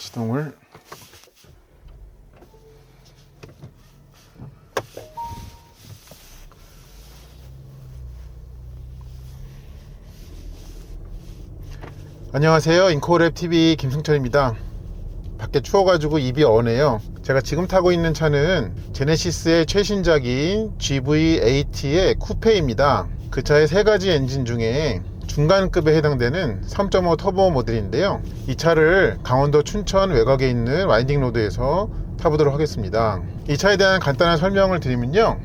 시동을 안녕하세요. 인코랩TV 김승철입니다. 밖에 추워가지고 입이 어네요. 제가 지금 타고 있는 차는 제네시스의 최신작인 GV80의 쿠페입니다. 그 차의 세 가지 엔진 중에 중간급에 해당되는 3.5 터보 모델인데요. 이 차를 강원도 춘천 외곽에 있는 와인딩 로드에서 타보도록 하겠습니다. 이 차에 대한 간단한 설명을 드리면요,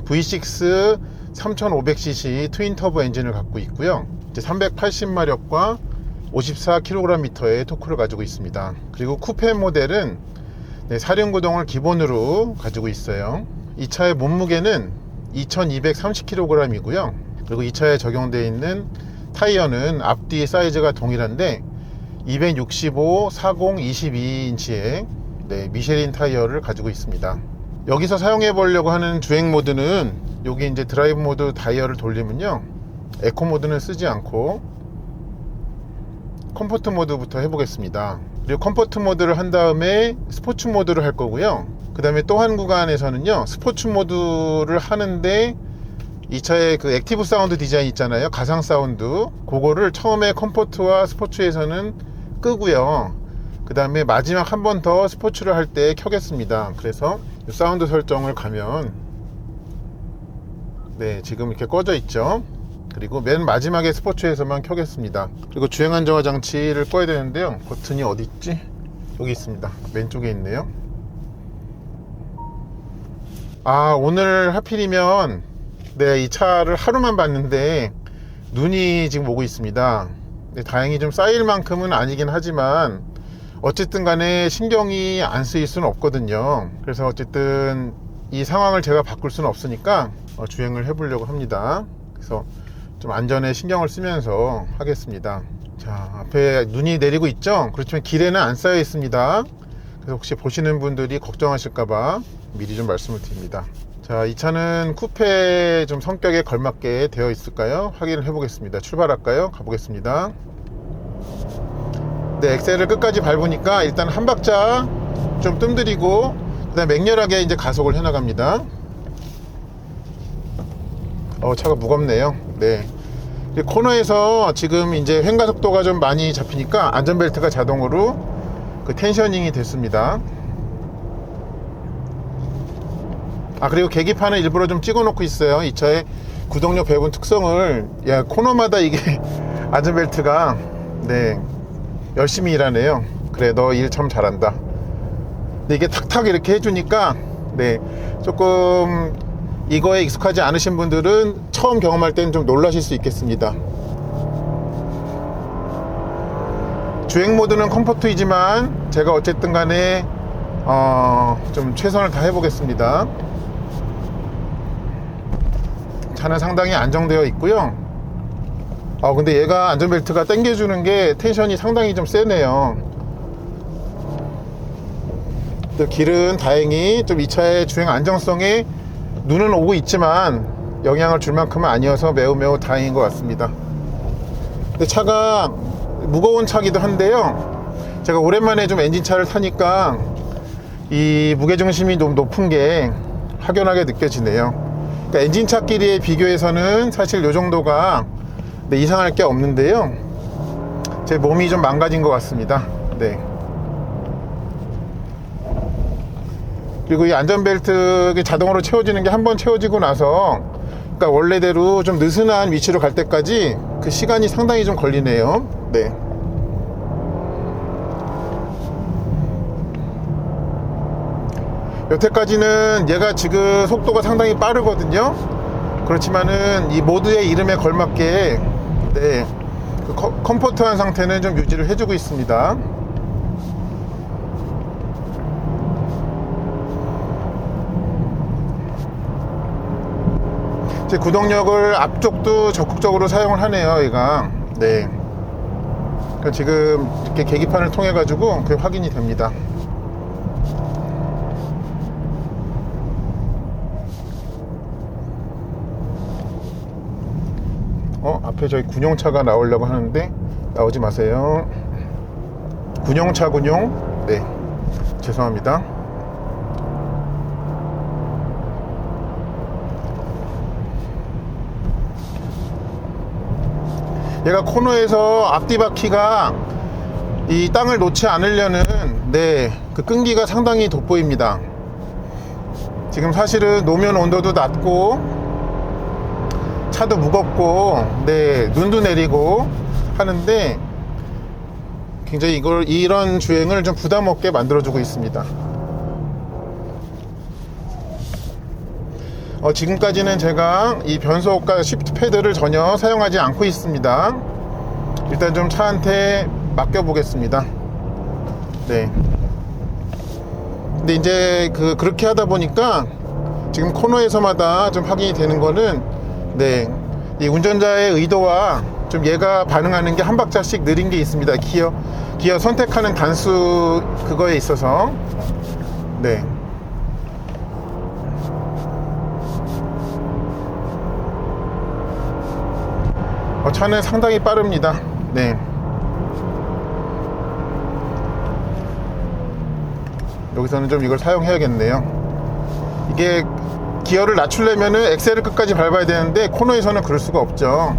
V6 3500cc 트윈 터보 엔진을 갖고 있고요, 380마력과 54kgm의 토크를 가지고 있습니다. 그리고 쿠페 모델은 사륜구동을 기본으로 가지고 있어요. 이 차의 몸무게는 2230kg이고요 그리고 이 차에 적용되어 있는 타이어는 앞뒤 사이즈가 동일한데 265, 40, 22인치의 미쉐린 타이어를 가지고 있습니다. 여기서 사용해 보려고 하는 주행 모드는 여기 이제 드라이브 모드 다이얼을 돌리면요, 에코 모드는 쓰지 않고 컴포트 모드부터 해보겠습니다. 그리고 컴포트 모드를 한 다음에 스포츠 모드를 할 거고요. 그 다음에 또 한 구간에서는요, 스포츠 모드를 하는데 이 차의 그 액티브 사운드 디자인 있잖아요, 가상 사운드, 그거를 처음에 컴포트와 스포츠에서는 끄고요, 그 다음에 마지막 한 번 더 스포츠를 할 때 켜겠습니다. 그래서 사운드 설정을 가면 지금 이렇게 꺼져 있죠. 그리고 맨 마지막에 스포츠에서만 켜겠습니다. 그리고 주행 안정화 장치를 꺼야 되는데요, 버튼이 어디 있지? 여기 있습니다. 왼쪽에 있네요. 오늘 하필이면 이 차를 하루만 봤는데 눈이 지금 오고 있습니다. 다행히 좀 쌓일 만큼은 아니긴 하지만 어쨌든 간에 신경이 안 쓰일 수는 없거든요. 그래서 어쨌든 이 상황을 제가 바꿀 수는 없으니까 주행을 해보려고 합니다. 그래서 좀 안전에 신경을 쓰면서 하겠습니다. 자, 앞에 눈이 내리고 있죠? 그렇지만 길에는 안 쌓여 있습니다. 그래서 혹시 보시는 분들이 걱정하실까봐 미리 좀 말씀을 드립니다. 자, 이 차는 쿠페 좀 성격에 걸맞게 되어 있을까요? 확인을 해보겠습니다. 출발할까요? 가보겠습니다. 엑셀을 끝까지 밟으니까 일단 한 박자 좀 뜸들이고 그 다음에 맹렬하게 이제 가속을 해나갑니다. 차가 무겁네요. 코너에서 지금 이제 횡가 속도가 좀 많이 잡히니까 안전벨트가 자동으로 그 텐셔닝이 됐습니다. 그리고 계기판을 일부러 좀 찍어 놓고 있어요. 이 차의 구동력 배분 특성을, 코너마다 이게 안전벨트가 열심히 일하네요. 그래, 너 일 참 잘한다. 근데 이게 탁탁 이렇게 해주니까 조금 이거에 익숙하지 않으신 분들은 처음 경험할 때는 좀 놀라실 수 있겠습니다. 주행 모드는 컴포트이지만 제가 어쨌든 간에 좀 최선을 다해 보겠습니다. 차는 상당히 안정되어 있고요. 근데 얘가 안전벨트가 당겨주는 게 텐션이 상당히 좀 세네요. 길은 다행히 좀 이 차의 주행 안정성에 눈은 오고 있지만 영향을 줄 만큼은 아니어서 매우 다행인 것 같습니다. 근데 차가 무거운 차기도 한데요, 제가 오랜만에 좀 엔진차를 타니까 이 무게중심이 좀 높은 게 확연하게 느껴지네요. 그러니까 엔진차끼리의 비교해서는 사실 이 정도가 이상할 게 없는데요, 제 몸이 좀 망가진 것 같습니다. 그리고 이 안전벨트 자동으로 채워지는 게 한번 채워지고 나서, 그러니까 원래대로 좀 느슨한 위치로 갈 때까지 그 시간이 상당히 좀 걸리네요. 여태까지는 얘가 지금 속도가 상당히 빠르거든요. 그렇지만은 이 모드의 이름에 걸맞게 그 컴포트한 상태는 좀 유지를 해주고 있습니다. 제 구동력을 앞쪽도 적극적으로 사용을 하네요, 얘가. 그러니까 지금 이렇게 계기판을 통해 가지고 그게 확인이 됩니다. 앞에 저희 군용차가 나오려고 하는데 나오지 마세요. 군용차군요. 네, 죄송합니다. 얘가 코너에서 앞뒤 바퀴가 이 땅을 놓지 않으려는 그 끈기가 상당히 돋보입니다. 지금 사실은 노면 온도도 낮고 차도 무겁고 눈도 내리고 하는데 굉장히 이런 주행을 좀 부담 없게 만들어주고 있습니다. 지금까지는 제가 이 변속과 시프트 패드를 전혀 사용하지 않고 있습니다. 일단 좀 차한테 맡겨 보겠습니다. 네. 근데 이제 그렇게 하다 보니까 지금 코너에서마다 좀 확인이 되는 거는 이 운전자의 의도와 좀 얘가 반응하는 게 한 박자씩 느린 게 있습니다. 기어 선택하는 단수 그거에 있어서. 네. 차는 상당히 빠릅니다. 네. 여기서는 좀 이걸 사용해야겠네요. 이게 기어를 낮추려면은 엑셀을 끝까지 밟아야 되는데 코너에서는 그럴 수가 없죠.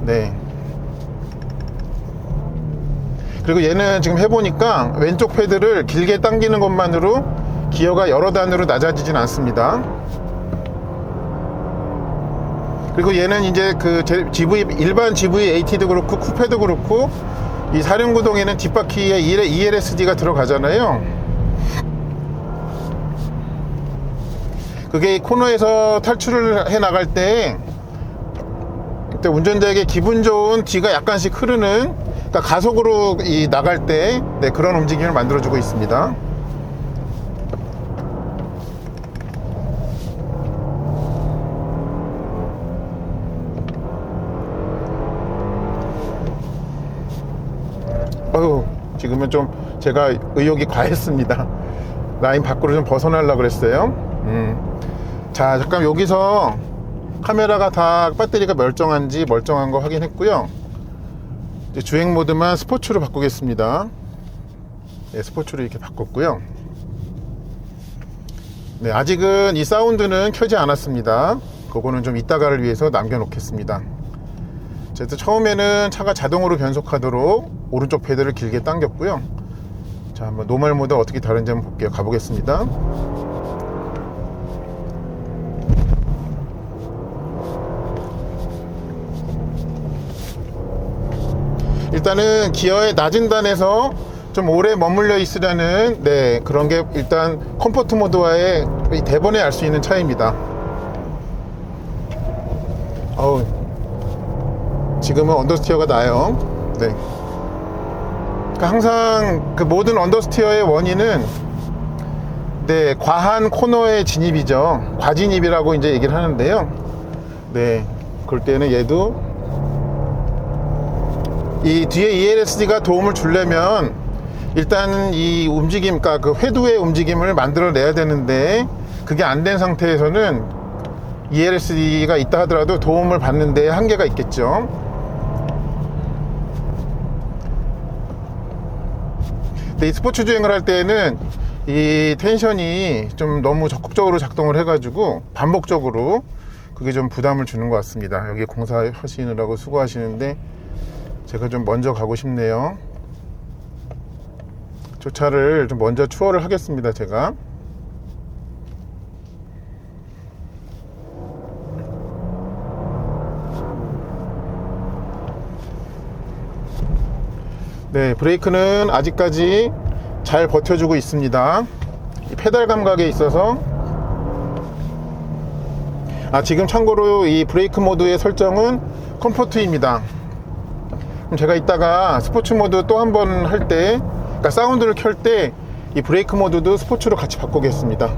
네. 그리고 얘는 지금 해보니까 왼쪽 패드를 길게 당기는 것만으로 기어가 여러 단으로 낮아지진 않습니다. 그리고 얘는 이제 일반 GV80도 그렇고 쿠페도 그렇고 이 사륜구동에는 뒷바퀴에 ELSD가 들어가잖아요. 그게 코너에서 탈출을 해 나갈 때 그때 운전자에게 기분 좋은 뒤가 약간씩 흐르는, 그러니까 가속으로 나갈 때 그런 움직임을 만들어주고 있습니다. 지금은 좀 제가 의욕이 과했습니다. 라인 밖으로 좀 벗어나려고 그랬어요. 자, 잠깐 여기서 카메라가 다 배터리가 멀쩡한지 멀쩡한 거 확인했고요. 이제 주행 모드만 스포츠로 바꾸겠습니다. 네, 스포츠로 이렇게 바꿨고요. 네, 아직은 이 사운드는 켜지 않았습니다. 그거는 좀 이따가를 위해서 남겨놓겠습니다. 어쨌든 처음에는 차가 자동으로 변속하도록 오른쪽 패드를 길게 당겼고요. 자, 한번 노멀 모드 어떻게 다른지 한번 볼게요. 가보겠습니다. 일단은 기어의 낮은 단에서 좀 오래 머물러 있으려는 그런 게 일단 컴포트 모드와의 대번에 알 수 있는 차이입니다. 지금은 언더스티어가 나요. 네. 그러니까 항상 모든 언더스티어의 원인은 과한 코너의 진입이죠. 과진입이라고 이제 얘기를 하는데요. 그럴 때는 얘도 이 뒤에 ELSD가 도움을 주려면 일단 이 움직임, 그러니까 회두의 움직임을 만들어내야 되는데 그게 안 된 상태에서는 ELSD가 있다 하더라도 도움을 받는 데 한계가 있겠죠. 근데 이 스포츠 주행을 할 때는 이 텐션이 좀 너무 적극적으로 작동을 해가지고 반복적으로 그게 좀 부담을 주는 것 같습니다. 여기 공사하시느라고 수고하시는데 제가 좀 먼저 가고 싶네요. 주차를 좀 먼저 추월을 하겠습니다. 제가 브레이크는 아직까지 잘 버텨주고 있습니다. 이 페달 감각에 있어서 지금 참고로 이 브레이크 모드의 설정은 컴포트입니다. 그럼 제가 이따가 스포츠 모드 또 한 번 할 때, 그러니까 사운드를 켤 때 이 브레이크 모드도 스포츠로 같이 바꾸겠습니다.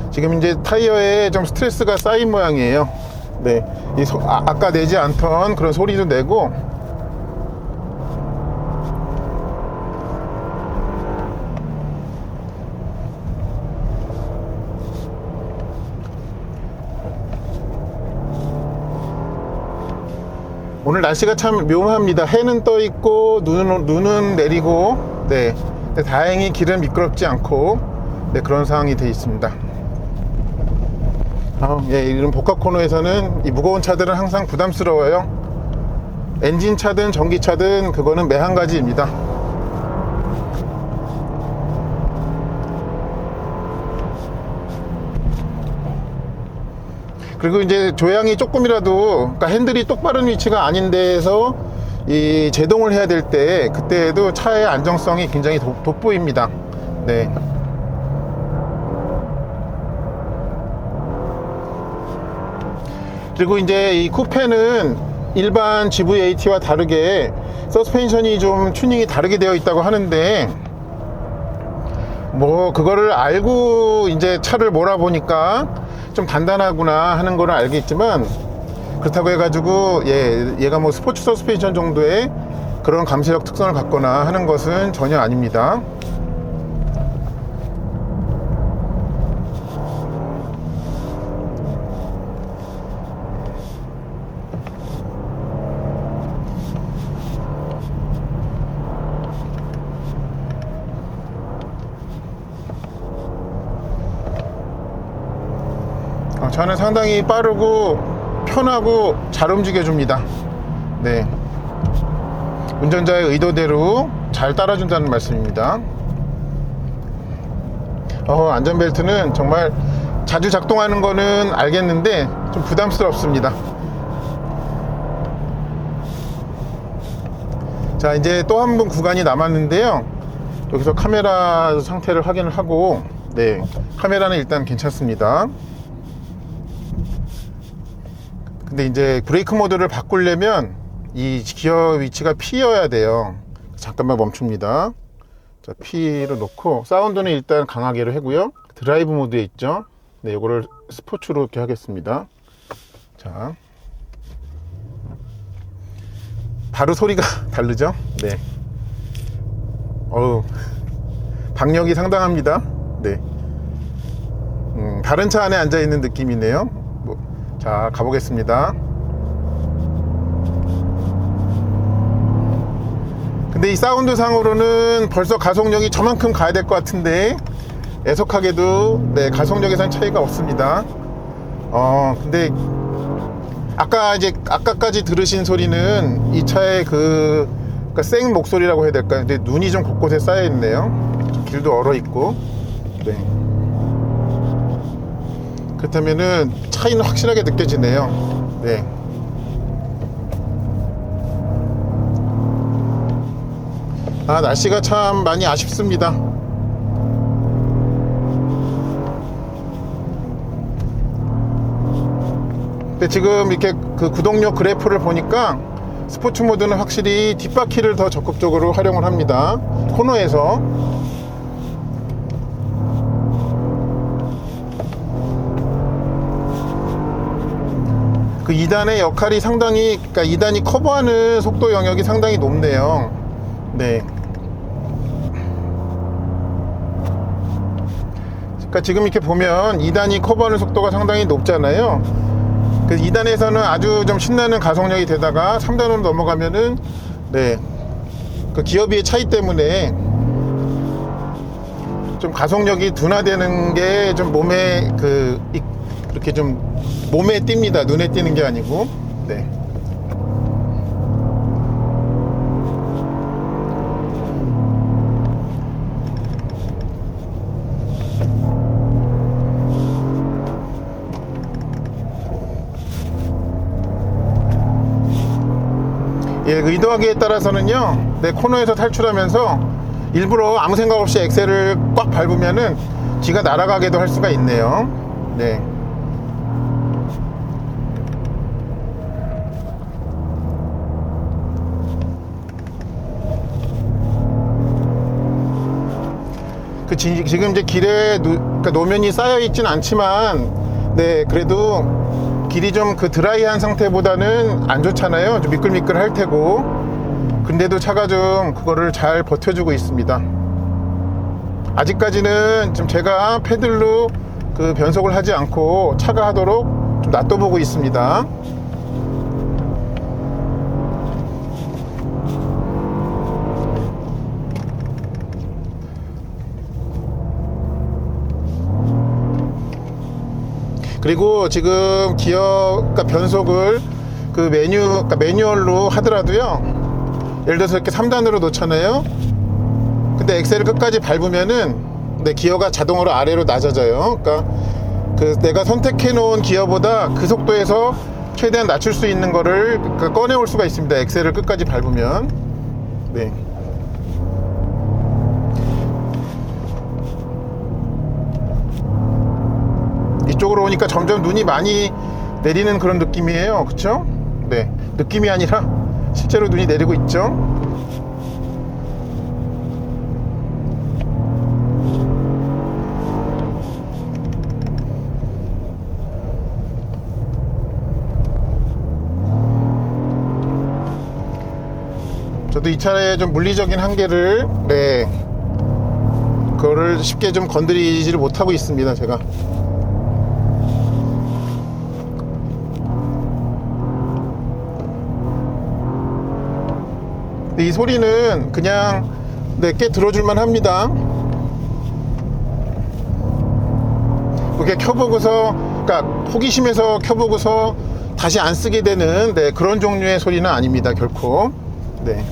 지금 이제 타이어에 좀 스트레스가 쌓인 모양이에요. 아까 내지 않던 그런 소리도 내고, 오늘 날씨가 참 묘합니다. 해는 떠 있고 눈은 내리고, 네. 근데 다행히 길은 미끄럽지 않고, 네, 그런 상황이 되어 있습니다. 예, 이런 복합 코너에서는 이 무거운 차들은 항상 부담스러워요. 엔진 차든 전기차든 그거는 매한가지입니다. 그리고 이제 조향이 조금이라도, 그러니까 핸들이 똑바른 위치가 아닌 데에서 이 제동을 해야 될 때, 그때에도 차의 안정성이 굉장히 돋보입니다. 네. 그리고 이제 이 쿠페는 일반 GV80와 다르게 서스펜션이 좀 튜닝이 다르게 되어 있다고 하는데, 뭐 그거를 알고 이제 차를 몰아보니까 좀 단단하구나 하는 거는 알겠지만, 그렇다고 해가지고 얘가 뭐 스포츠 서스펜션 정도의 그런 감시력 특성을 갖거나 하는 것은 전혀 아닙니다. 차는 상당히 빠르고 편하고 잘 움직여 줍니다. 네, 운전자의 의도대로 잘 따라준다는 말씀입니다. 안전벨트는 정말 자주 작동하는 거는 알겠는데 좀 부담스럽습니다. 자, 이제 또 한 번 구간이 남았는데요. 여기서 카메라 상태를 확인을 하고, 네, 카메라는 일단 괜찮습니다. 근데 이제 브레이크 모드를 바꾸려면 이 기어 위치가 P여야 돼요. 잠깐만 멈춥니다. 자, P를 놓고 사운드는 일단 강하게로 하고요. 드라이브 모드에 있죠. 네, 요거를 스포츠로 이렇게 하겠습니다. 자, 바로 소리가 다르죠? 네. 박력이 상당합니다. 네. 다른 차 안에 앉아 있는 느낌이네요. 자, 가보겠습니다. 근데 이 사운드 상으로는 벌써 가속력이 저만큼 가야 될 것 같은데, 애석하게도 네, 가속력에선 차이가 없습니다. 근데 아까까지 들으신 소리는 이 차의 그러니까 생 목소리라고 해야 될까요? 근데 눈이 좀 곳곳에 쌓여 있네요. 길도 얼어 있고. 네. 그렇다면은 차이는 확실하게 느껴지네요. 네. 날씨가 참 많이 아쉽습니다. 근데 지금 이렇게 그 구동력 그래프를 보니까 스포츠 모드는 확실히 뒷바퀴를 더 적극적으로 활용을 합니다. 코너에서. 그 2단의 역할이 상당히, 그러니까 2단이 커버하는 속도 영역이 상당히 높네요. 네. 그러니까 지금 이렇게 보면 2단이 커버하는 속도가 상당히 높잖아요. 그 2단에서는 아주 좀 신나는 가속력이 되다가 3단으로 넘어가면은, 네, 그 기어비의 차이 때문에 좀 가속력이 둔화되는 게 좀 몸에 이렇게 좀 몸에 띕니다. 눈에 띄는 게 아니고. 네. 의도하기에 따라서는요, 네, 코너에서 탈출하면서 일부러 아무 생각 없이 엑셀을 꽉 밟으면은 뒤가 날아가게도 할 수가 있네요. 네. 지금 이제 길에 그러니까 노면이 쌓여 있진 않지만, 네, 그래도 길이 좀 그 드라이한 상태보다는 안 좋잖아요. 좀 미끌미끌 할 테고. 근데도 차가 좀 그거를 잘 버텨주고 있습니다. 아직까지는 좀 제가 패들로 그 변속을 하지 않고 차가 하도록 좀 놔둬보고 있습니다. 그리고 지금 기어, 그러니까 변속을 그 그러니까 매뉴얼로 하더라도요, 예를 들어서 이렇게 3단으로 놓잖아요. 근데 엑셀을 끝까지 밟으면은 기어가 자동으로 아래로 낮아져요. 그러니까 그 내가 선택해 놓은 기어보다 그 속도에서 최대한 낮출 수 있는 거를 그러니까 꺼내올 수가 있습니다. 엑셀을 끝까지 밟으면. 네. 이쪽으로 오니까 점점 눈이 많이 내리는 그런 느낌이에요. 그쵸? 네. 느낌이 아니라 실제로 눈이 내리고 있죠. 저도 이 차의 좀 물리적인 한계를, 그거를 쉽게 좀 건드리지를 못하고 있습니다, 제가. 이 소리는 그냥 꽤 들어줄만 합니다. 그게 켜보고서, 그러니까 호기심에서 켜보고서 다시 안 쓰게 되는 그런 종류의 소리는 아닙니다, 결코. 네.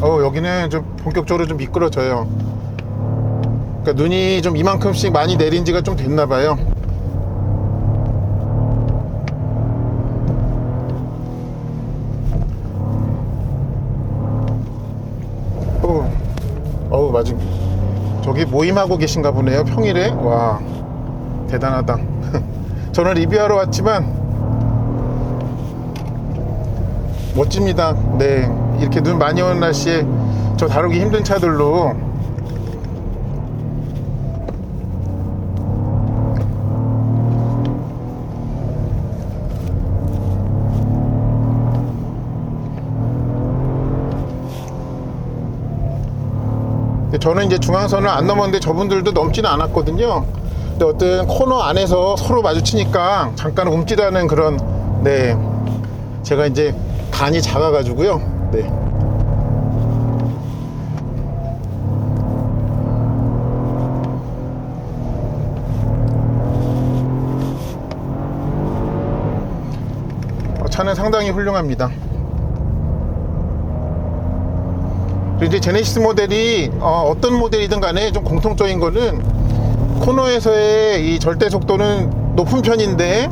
여기는 좀 본격적으로 좀 미끄러져요. 그러니까 눈이 좀 이만큼씩 많이 내린 지가 좀 됐나 봐요. 맞아. 저기 모임하고 계신가 보네요, 평일에. 와, 대단하다. 저는 리뷰하러 왔지만 멋집니다. 네, 이렇게 눈 많이 오는 날씨에 저 다루기 힘든 차들로 저는 이제 중앙선을 안 넘었는데 저분들도 넘지는 않았거든요. 근데 어떤 코너 안에서 서로 마주치니까 잠깐 움찔하는 그런, 제가 이제 간이 작아가지고요. 차는 상당히 훌륭합니다. 그리고 이제 제네시스 모델이 어떤 모델이든 간에 좀 공통적인 거는 코너에서의 이 절대 속도는 높은 편인데,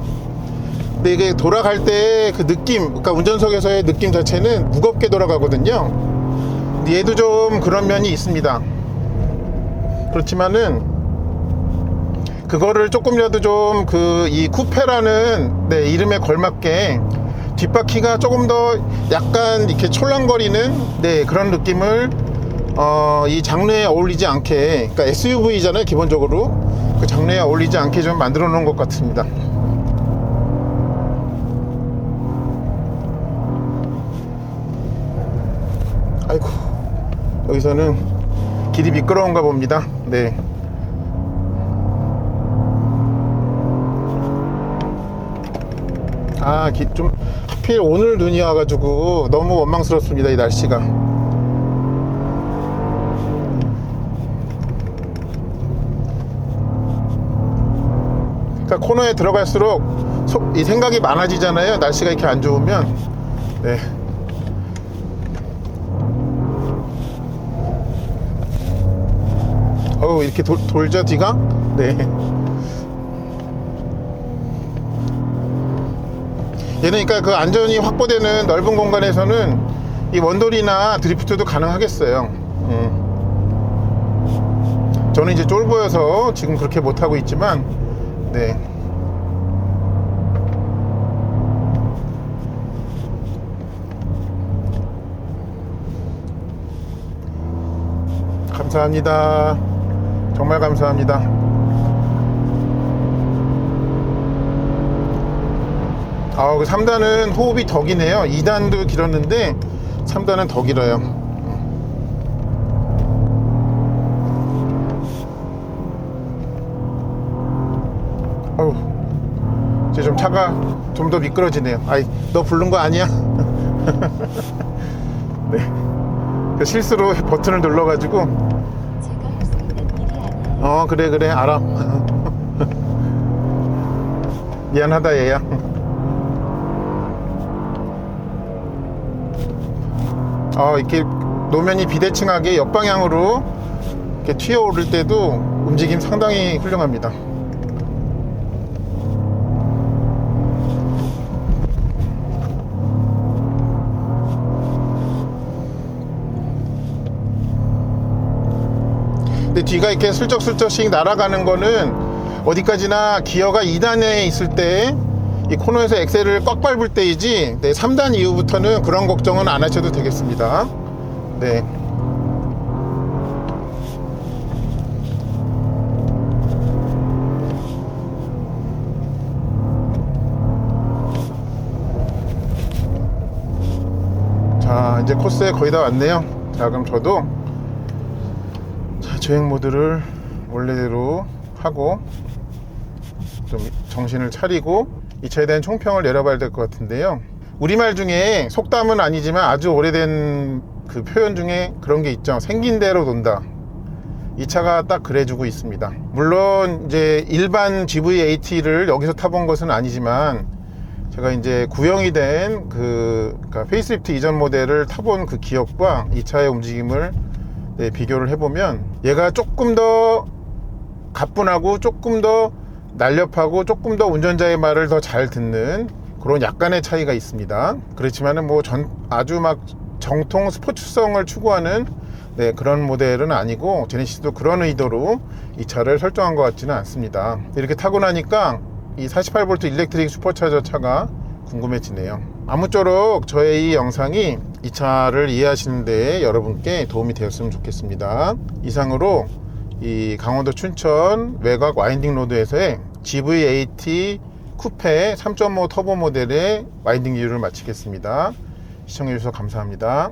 근데 이게 돌아갈 때 그 느낌, 그러니까 운전석에서의 느낌 자체는 무겁게 돌아가거든요. 근데 얘도 좀 그런 면이 있습니다. 그렇지만은 그거를 조금이라도 좀 이 쿠페라는 이름에 걸맞게 뒷바퀴가 조금 더 약간 이렇게 촐랑거리는 그런 느낌을 이 장르에 어울리지 않게, 그러니까 SUV잖아요 기본적으로. 그 장르에 어울리지 않게 좀 만들어 놓은 것 같습니다. 아이고, 여기서는 길이 미끄러운가 봅니다. 좀 하필 오늘 눈이 와가지고 너무 원망스럽습니다, 이 날씨가. 그러니까 코너에 들어갈수록 이 생각이 많아지잖아요, 날씨가 이렇게 안 좋으면. 이렇게 돌죠, 뒤가? 얘는 그러니까 그 안전이 확보되는 넓은 공간에서는 이 원돌이나 드리프트도 가능하겠어요. 저는 이제 쫄보여서 지금 그렇게 못하고 있지만, 감사합니다. 정말 감사합니다. 3단은 호흡이 더 기네요. 2단도 길었는데 3단은 더 길어요. 이제 좀 차가 좀 더 미끄러지네요. 너 부른 거 아니야? 그 실수로 버튼을 눌러가지고. 제가 할 수 있는 일이 아니에요. 그래 알아. 미안하다 얘야. 이렇게 노면이 비대칭하게 옆방향으로 이렇게 튀어 오를 때도 움직임 상당히 훌륭합니다. 근데 뒤가 이렇게 슬쩍슬쩍씩 날아가는 거는 어디까지나 기어가 2단에 있을 때 이 코너에서 엑셀을 꽉 밟을 때이지, 3단 이후부터는 그런 걱정은 안 하셔도 되겠습니다. 네. 자, 이제 코스에 거의 다 왔네요. 자, 그럼 저도 주행 모드를 원래대로 하고 좀 정신을 차리고 이 차에 대한 총평을 내려봐야 될 것 같은데요. 우리말 중에, 속담은 아니지만 아주 오래된 그 표현 중에 그런 게 있죠. 생긴 대로 논다. 이 차가 딱 그래주고 있습니다. 물론 이제 일반 GV80를 여기서 타본 것은 아니지만 제가 이제 구형이 된 그러니까 페이스리프트 이전 모델을 타본 그 기억과 이 차의 움직임을 비교를 해보면 얘가 조금 더 가뿐하고 조금 더 날렵하고 조금 더 운전자의 말을 더 잘 듣는 그런 약간의 차이가 있습니다. 그렇지만은 뭐 아주 막 정통 스포츠성을 추구하는 그런 모델은 아니고, 제네시스도 그런 의도로 이 차를 설정한 것 같지는 않습니다. 이렇게 타고 나니까 이 48V 일렉트릭 슈퍼차저 차가 궁금해지네요. 아무쪼록 저의 이 영상이 이 차를 이해하시는 데 여러분께 도움이 되었으면 좋겠습니다. 이상으로 이 강원도 춘천 외곽 와인딩 로드에서의 GV80 쿠페 3.5 터보 모델의 와인딩 리뷰를 마치겠습니다. 시청해주셔서 감사합니다.